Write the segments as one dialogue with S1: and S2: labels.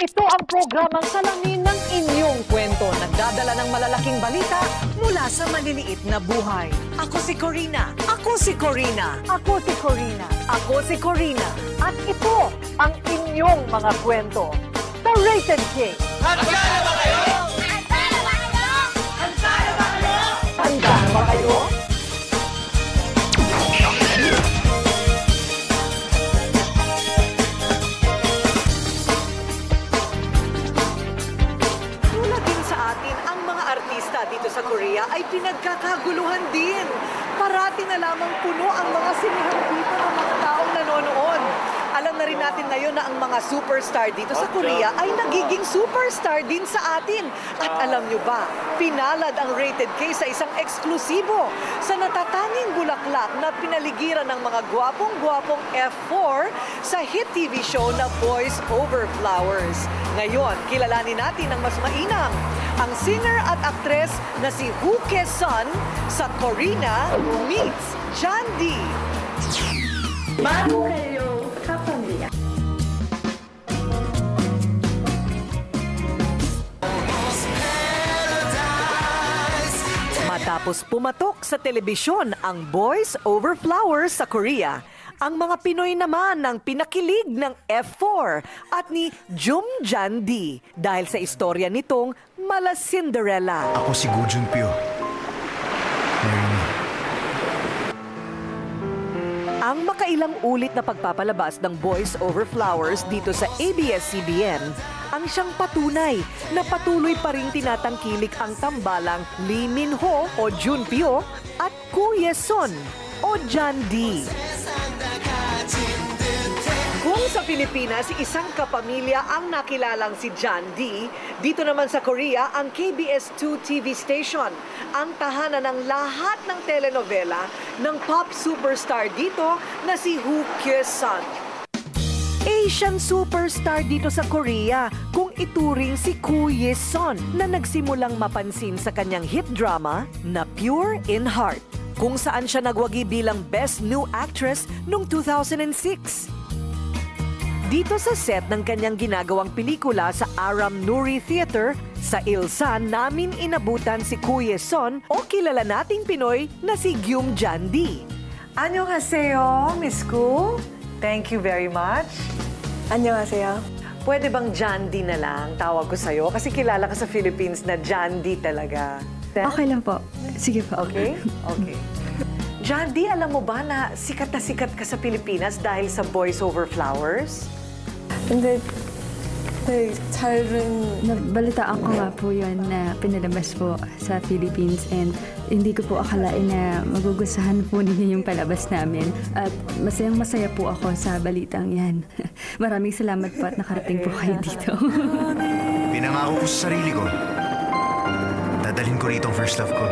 S1: Ito ang programang salamin ng inyong kwento. Nagdadala ng malalaking balita mula sa maliliit na buhay. Ako si Corina. Ako si Corina. Ako si Corina. Ako si Corina. At ito ang inyong mga kwento. The Rated King.
S2: Handa na ba kayo?
S1: Handa na ba kayo? Handa na ba kayo? Dito sa Korea ay pinagkakaguluhan din. Parati na lamang puno ang mga sinihan dito ng mga taong nanonood. Alam na rin natin ngayon na ang mga superstar dito sa Korea ay nagiging superstar din sa atin. At alam nyo ba, pinalad ang Rated K sa isang eksklusibo sa natatanging bulaklak na pinaligiran ng mga gwapong-gwapong F4 sa hit TV show na Boys Over Flowers. Ngayon, kilalanin natin ang mas mainam, ang singer at aktres na si Woo Kye-sun sa Corina meets John D.
S3: Bago kayo kapamilya.
S1: Matapos pumatok sa telebisyon ang Boys Over Flowers sa Korea, ang mga Pinoy naman ang pinakilig ng F4 at ni Jung Jan-D dahil sa istorya nitong Mala Cinderella.
S2: Ako si Go Jun-pyo. Marry me.
S1: Ang makailang ulit na pagpapalabas ng Boys Over Flowers dito sa ABS-CBN ang siyang patunay na patuloy pa ring tinatangkilik ang tambalang Lee Min-ho o Jun-pyo at Koo Ye-sun o Jan-D. Kung sa Pilipinas, isang kapamilya ang nakilalang si John D, dito naman sa Korea, ang KBS2 TV station, ang tahanan ng lahat ng telenovela ng pop superstar dito na si Woo Kye-sun. Asian superstar dito sa Korea kung ituring si Koo Ye-sun na nagsimulang mapansin sa kanyang hit drama na Pure in Heart, kung saan siya nagwagi bilang Best New Actress noong 2006. Dito sa set ng kanyang ginagawang pelikula sa Aram Nuri Theater sa Ilsan, namin inabutan si Koo Ye-sun o kilala nating Pinoy na si Gyum Jan-D. Annyeonghaseyo, Miss Koo. Thank you very much.
S3: Annyeonghaseyo.
S1: Pwede bang Jan-D na lang tawag ko sa'yo? Kasi kilala ka sa Philippines na Jan-D talaga.
S3: Okay lang po. Sige po.
S1: Okay? Okay. Jan-D, alam mo ba na sikat ka sa Pilipinas dahil sa Boys Over Flowers?
S3: 근데 nabalitaan ko nga po yun na pinalabas po sa Philippines and hindi ko po akalain na magugustuhan po ninyo yung palabas namin. At masayang-masaya po ako sa balitang yan. Maraming salamat po at nakarating po kayo dito.
S2: Pinangako ko sa sarili ko. Dadalhin ko rito ang first love ko.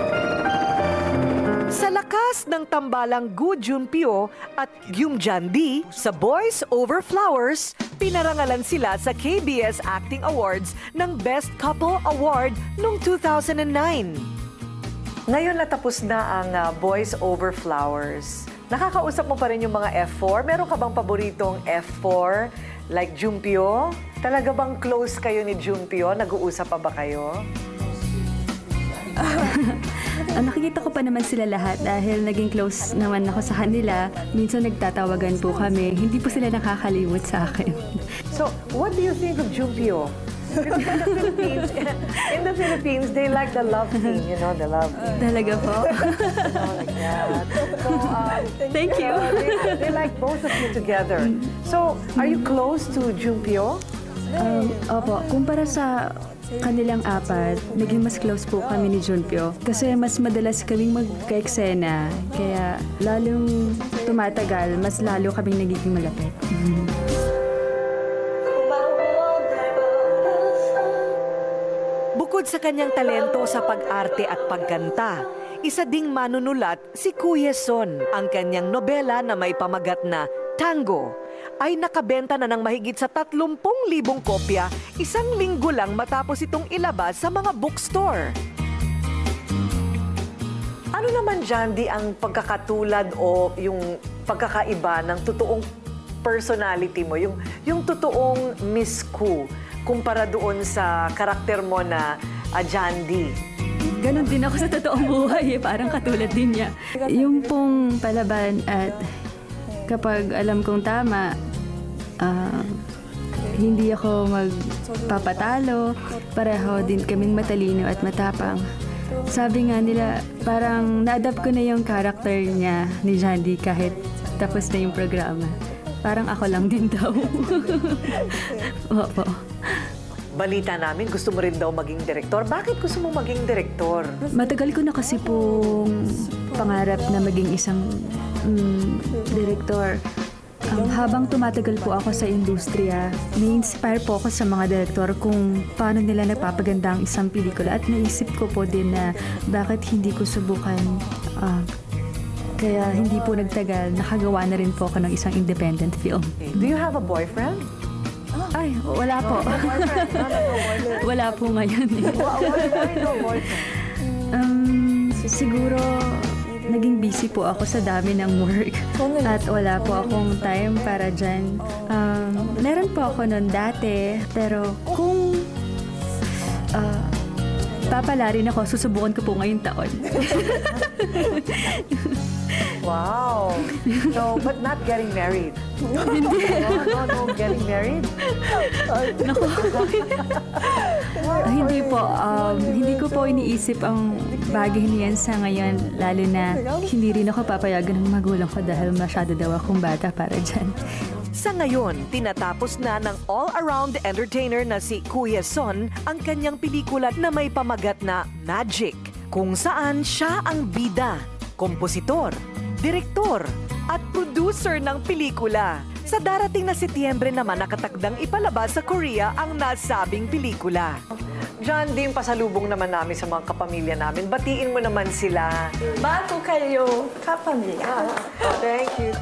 S1: Sa lakas ng tambalang Go Jun-pyo at Gyum Jan-D sa Boys Over Flowers, pinarangalan sila sa KBS Acting Awards ng Best Couple Award noong 2009. Ngayon natapos na ang Boys Over Flowers. Nakakausap mo pa rin yung mga F4? Meron ka bang paboritong F4 like Jun-pyo? Talaga bang close kayo ni Jun-pyo? Nag-uusap pa ba kayo?
S3: Nakikita ko pa naman sila lahat dahil naging close naman ako sa kanila. Minsan nagtatawagan po kami. Hindi po sila nakakalimot sa akin.
S1: So, what do you think of Jun-pyo? In the Philippines, they like the love thing, you know, the love thing.
S3: Talaga po?
S1: Like that. So,
S3: Thank you.
S1: They like both of you together. So, are you close to Jun-pyo?
S3: Opo, kumpara sa kanilang apat, naging mas close po kami ni Jun-pyo. Kasi mas madalas kaming magka-eksena. Kaya lalong tumatagal, mas lalo kaming nagiging malapit.
S1: Bukod sa kanyang talento sa pag-arte at pagkanta, isa ding manunulat si Koo Ye-sun. Ang kanyang nobela na may pamagat na Tango ay nakabenta na ng mahigit sa 30,000 kopya isang linggo lang matapos itong ilabas sa mga bookstore. Ano naman, Jan-D, ang pagkakatulad o yung pagkakaiba ng totoong personality mo, yung totoong Miss Koo kumpara doon sa karakter mo na John D?
S3: Ganon din ako sa totoong buhay eh. Parang katulad din niya. Yung pong palaban at kapag alam kong tama, hindi ako magpapatalo. Pareho din kaming matalino at matapang. Sabi nga nila, parang na-adapt ko na yung character niya ni Jandy kahit tapos na yung programa. Parang ako lang din daw. Opo.
S1: Balita namin, gusto mo rin daw maging direktor. Bakit gusto mo maging direktor?
S3: Matagal ko na kasi pong pangarap na maging isang direktor. Habang tumatagal po ako sa industriya, na-inspire po ako sa mga direktor kung paano nila nagpapaganda ang isang pelikula. At naisip ko po din na bakit hindi ko subukan. Kaya hindi po nagtagal, nakagawa na rin po ako ng isang independent film.
S1: Do you have a boyfriend?
S3: Ay, wala po.
S1: No boyfriend.
S3: Wala po ngayon eh.
S1: Why no boyfriend?
S3: Siguro, naging busy po ako sa dami ng work at wala po akong time para dyan. Meron po ako noon dati, pero kung papala rin ako, susubukan ko po ngayong taon.
S1: Wow. No, but not getting married. No, getting married.
S3: Naku. Hindi po. Hindi ko po iniisip ang bagay niyan sa ngayon, lalo na hindi rin ako papayagan ng magulang ko dahil masyado daw akong bata para dyan.
S1: Sa ngayon, tinatapos na ng all-around entertainer na si Kuya Son ang kanyang pelikula na may pamagat na Magic, kung saan siya ang bida, kompositor, direktor, at producer ng pelikula. Sa darating na Setyembre naman nakatakdang ipalabas sa Korea ang nasabing pelikula. John, din pasalubong naman namin sa mga kapamilya namin. Batiin mo naman sila.
S4: Bago kayo, kapamilya.
S1: Thank you.